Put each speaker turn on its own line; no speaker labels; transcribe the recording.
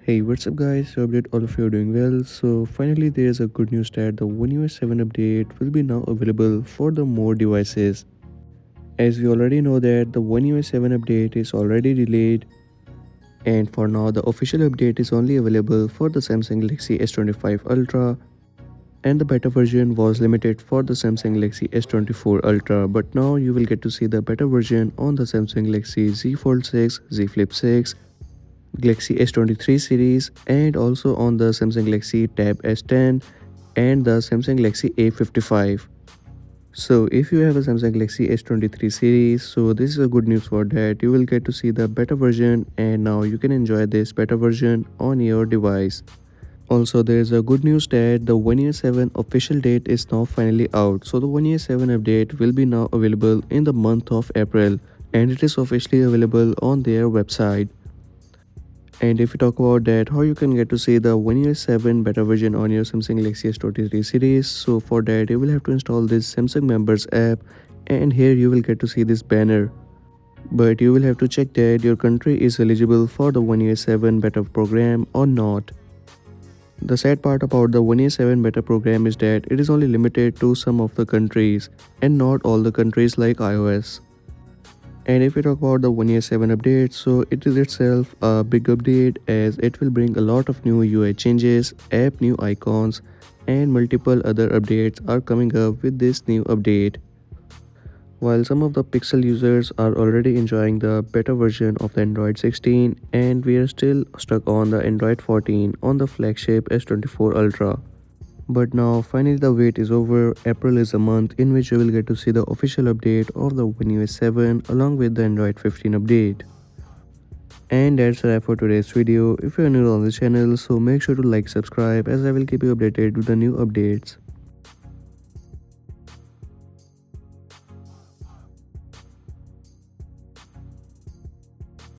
Hey, what's up guys? So update all of you are doing well. So finally there is a good news that the One UI 7 update will be now available for the more devices. As we already know that the One UI 7 update is already delayed, and for now the official update is only available for the Samsung Galaxy S25 Ultra, and the beta version was limited for the Samsung Galaxy S24 Ultra, but now you will get to see the beta version on the Samsung Galaxy Z Fold 6, Z Flip 6, Galaxy S23 series, and also on the Samsung Galaxy Tab S10 and the Samsung Galaxy A55. So if you have a Samsung Galaxy S23 series, so this is a good news for that. You will get to see the beta version, and now you can enjoy this beta version on your device. Also, there is a good news that the One UI 7 official date is now finally out. So the One UI 7 update will be now available in the month of April, and it is officially available on their website. And if you talk about that, how you can get to see the One UI 7 beta version on your Samsung Galaxy S23 series. So for that, you will have to install this Samsung Members app, and here you will get to see this banner. But you will have to check that your country is eligible for the One UI 7 beta program or not. The sad part about the One UI 7 beta program is that it is only limited to some of the countries and not all the countries like iOS. And if we talk about the One UI 7 update, so it is itself a big update as it will bring a lot of new UI changes, app new icons, and multiple other updates are coming up with this new update. While some of the Pixel users are already enjoying the beta version of the Android 16, and we are still stuck on the Android 14 on the flagship S24 Ultra. But now finally the wait is over. April is a month in which you will get to see the official update of the One UI 7 along with the Android 15 update. And that's a wrap for today's video. If you are new on this channel, so make sure to like, subscribe, as I will keep you updated with the new updates.